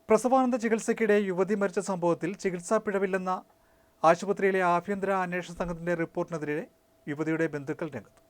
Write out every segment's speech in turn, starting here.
പ്രസവാനന്ത ചികിത്സയ്ക്കിടെ യുവതി മരിച്ച സംഭവത്തിൽ ചികിത്സാ പിഴവില്ലെന്ന ആശുപത്രിയിലെ ആഭ്യന്തര അന്വേഷണ സംഘത്തിന്റെ റിപ്പോർട്ടിനെതിരെ യുവതിയുടെ ബന്ധുക്കൾ രംഗത്ത്.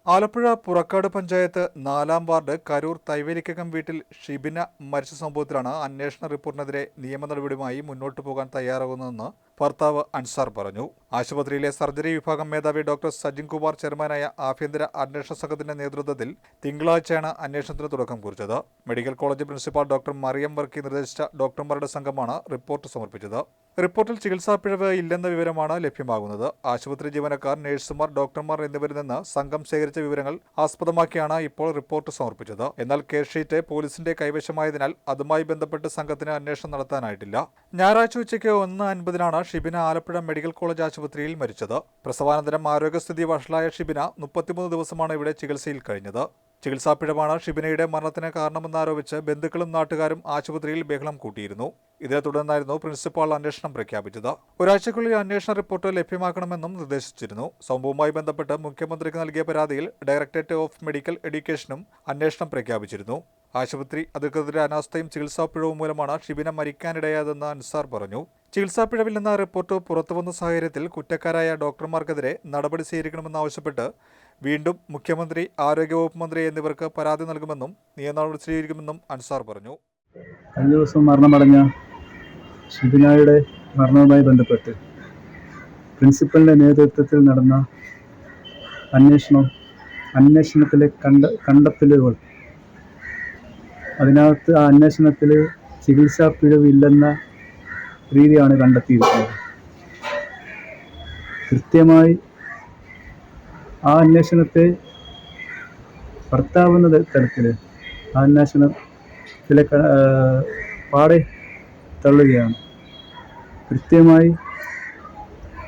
ആലപ്പുഴ പുറക്കാട് പഞ്ചായത്ത് 4-ാം വാർഡ് കരൂർ തൈവേലിക്കകം വീട്ടിൽ ഷിബിന മരിച്ച സംഭവത്തിലാണ് അന്വേഷണ റിപ്പോർട്ടിനെതിരെ നിയമ നടപടിയുമായി മുന്നോട്ടു പോകാൻ തയ്യാറാകുന്നതെന്ന് ഭർത്താവ് അൻസാർ പറഞ്ഞു. ആശുപത്രിയിലെ സർജറി വിഭാഗം മേധാവി ഡോക്ടർ സജിൻ കുമാർ ചെയർമാനായ ആഭ്യന്തര അന്വേഷണ സംഘത്തിന്റെ നേതൃത്വത്തിൽ തിങ്കളാഴ്ചയാണ് അന്വേഷണത്തിന് തുടക്കം കുറിച്ചത്. Medical college principal doctor Mariam Varkey നിർദ്ദേശിച്ച ഡോക്ടർമാരുടെ സംഘമാണ് റിപ്പോർട്ട് സമർപ്പിച്ചത്. റിപ്പോർട്ടിൽ ചികിത്സാ പിഴവ് ഇല്ലെന്ന വിവരമാണ് ലഭ്യമാകുന്നത്. ആശുപത്രി ജീവനക്കാർ, നഴ്സുമാർ, ഡോക്ടർമാർ എന്നിവരിൽ നിന്ന് സംഘം ശേഖരിച്ച വിവരങ്ങൾ ആസ്പദമാക്കിയാണ് ഇപ്പോൾ റിപ്പോർട്ട് സമർപ്പിച്ചത്. എന്നാൽ കേസ് ഷീറ്റ് പോലീസിന്റെ കൈവശമായതിനാൽ അതുമായി ബന്ധപ്പെട്ട് സംഘത്തിന് അന്വേഷണം നടത്താനായിട്ടില്ല. ഞായറാഴ്ച ഉച്ചയ്ക്ക് 1:50 ഷിബിന ആലപ്പുഴ മെഡിക്കൽ കോളേജ് ആശുപത്രിയിൽ മരിച്ചത്. പ്രസവാനന്തരം ആരോഗ്യസ്ഥിതി വഷളായ ഷിബിന 33 ദിവസമാണ് ഇവിടെ ചികിത്സയിൽ കഴിഞ്ഞത്. ചികിത്സാ പിഴവാണ് ഷിബിനയുടെ മരണത്തിന് കാരണമെന്നാരോപിച്ച് ബന്ധുക്കളും നാട്ടുകാരും ആശുപത്രിയിൽ ബഹളം കൂട്ടിയിരുന്നു. ഇതേ തുടർന്നായിരുന്നു പ്രിൻസിപ്പാൾ അന്വേഷണം പ്രഖ്യാപിച്ചത്. ഒരാഴ്ചയ്ക്കുള്ളിൽ അന്വേഷണ റിപ്പോർട്ട് ലഭ്യമാക്കണമെന്നും നിർദ്ദേശിച്ചിരുന്നു. സംഭവവുമായി ബന്ധപ്പെട്ട് മുഖ്യമന്ത്രിക്ക് നൽകിയ പരാതിയിൽ ഡയറക്ടറേറ്റ് ഓഫ് മെഡിക്കൽ എഡ്യൂക്കേഷനും അന്വേഷണം പ്രഖ്യാപിച്ചിരുന്നു. ആശുപത്രി അധികൃതരുടെ അനാസ്ഥയും ചികിത്സാ പിഴവും മൂലമാണ് ഷിബിന മരിക്കാനിടയായതെന്ന് അൻസാർ പറഞ്ഞു. ചികിത്സാ പിഴവില്ലെന്ന റിപ്പോർട്ട് പുറത്തുവന്ന സാഹചര്യത്തിൽ കുറ്റക്കാരായ ഡോക്ടർമാർക്കെതിരെ നടപടി സ്വീകരിക്കണമെന്നാവശ്യപ്പെട്ട് വീണ്ടും മുഖ്യമന്ത്രി, ആരോഗ്യവകുപ്പ് മന്ത്രി എന്നിവർക്ക് പരാതി നൽകുമെന്നും നിയമ നടപടി സ്വീകരിക്കുമെന്നും അൻസാർ പറഞ്ഞു. കഴിഞ്ഞ ദിവസം മരണമടഞ്ഞ ഷിബിനയുടെ മരണവുമായി ബന്ധപ്പെട്ട് പ്രിൻസിപ്പലിൻ്റെ നേതൃത്വത്തിൽ നടന്ന അന്വേഷണത്തിലെ കണ്ടെത്തലുകൾ, അതിനകത്ത് ആ അന്വേഷണത്തിൽ ചികിത്സാ പിഴവില്ലെന്ന രീതിയാണ് കണ്ടെത്തിയിരിക്കുന്നത്. കൃത്യമായി ആ അന്വേഷണത്തെ ഭർത്താവുന്ന തലത്തിൽ ആ അന്വേഷണത്തിലെ പാടെ തള്ളുകയാണ്. കൃത്യമായി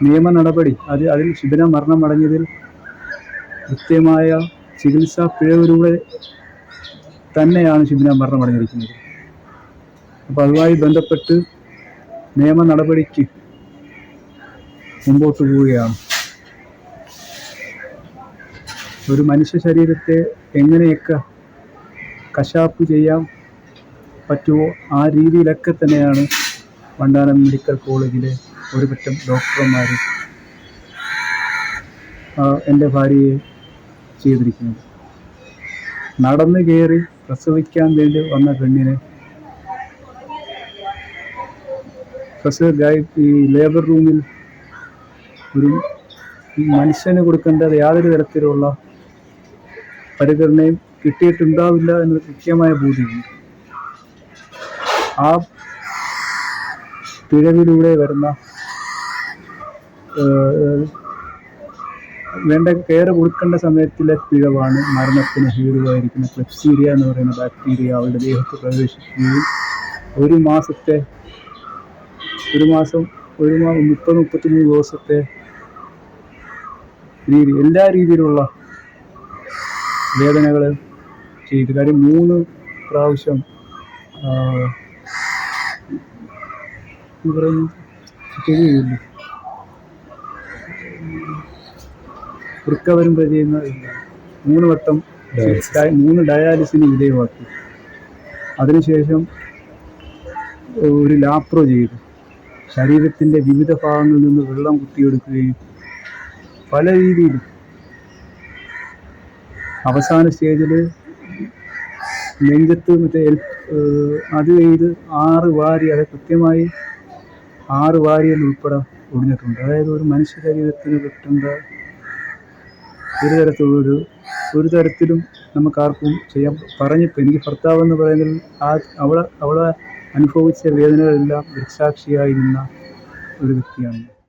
നിയമ നടപടി അതിൽ ഷിബിന മരണമടഞ്ഞതിൽ കൃത്യമായ ചികിത്സാ പിഴവിലൂടെ തന്നെയാണ് ഷിബിന മരണമടഞ്ഞിരിക്കുന്നത്. അപ്പോൾ അതുമായി ബന്ധപ്പെട്ട് നിയമ നടപടിക്ക് മുമ്പോട്ട് പോവുകയാണ്. ഒരു മനുഷ്യ ശരീരത്തെ എങ്ങനെയൊക്കെ കശാപ്പ് ചെയ്യാൻ പറ്റുമോ ആ രീതിയിലൊക്കെ തന്നെയാണ് വണ്ടാനം മെഡിക്കൽ കോളേജിലെ ഒരു പറ്റം ഡോക്ടർമാർ എൻ്റെ ഭാര്യയെ ചെയ്തിരിക്കുന്നത്. നടന്നു കയറി പ്രസവിക്കാൻ വേണ്ടി വന്ന പെണ്ണിനെ ഈ ലേബർ റൂമിൽ ഒരു മനുഷ്യന് കൊടുക്കേണ്ടത് യാതൊരു തരത്തിലുള്ള പരിഗണനയും കിട്ടിയിട്ടുണ്ടാവില്ല എന്നൊരു കൃത്യമായ ബോധ്യമുണ്ട്. ആ പിഴവിലൂടെ വരുന്ന വേണ്ട കെയർ കൊടുക്കേണ്ട സമയത്തിലെ പിഴവാണ് മരണത്തിന് ഹേതുവായിരിക്കുന്ന ക്ലെപ്സീരിയ എന്ന് പറയുന്ന ബാക്ടീരിയ അവരുടെ ദേഹത്ത് പ്രവേശിക്കുകയും 30-33 ദിവസത്തെ എല്ലാ രീതിയിലുള്ള വേദനകൾ ചെയ്ത്. കാര്യം 3 പ്രാവശ്യം ശരിയില്ല റിക്കവരും ചെയ്യുന്ന 3 വട്ടം 3 ഡയാലിസിന് വിധേയമാക്കി. അതിനുശേഷം ഒരു ലാപ്രോ ചെയ്തു. ശരീരത്തിൻ്റെ വിവിധ ഭാഗങ്ങളിൽ നിന്ന് വെള്ളം കുത്തിയെടുക്കുകയും പല രീതിയിൽ അവസാന സ്റ്റേജിൽ നെഞ്ചത്ത് അത് ചെയ്ത് 6 വാരി, അത് കൃത്യമായി 6 വാരിയിൽ ഉൾപ്പെടെ ഒടിഞ്ഞിട്ടുണ്ട്. അതായത് ഒരു മനുഷ്യ ശരീരത്തിന് കിട്ടേണ്ട ഒരു തരത്തിലും നമുക്കാർക്കും ചെയ്യാൻ പറഞ്ഞിപ്പോൾ എനിക്ക് ഭർത്താവെന്ന് പറയുന്നതിൽ അവളെ അനുഭവിച്ച വേദനകളെല്ലാം ദൃക്സാക്ഷിയായി നിന്ന ഒരു വ്യക്തിയാണ്.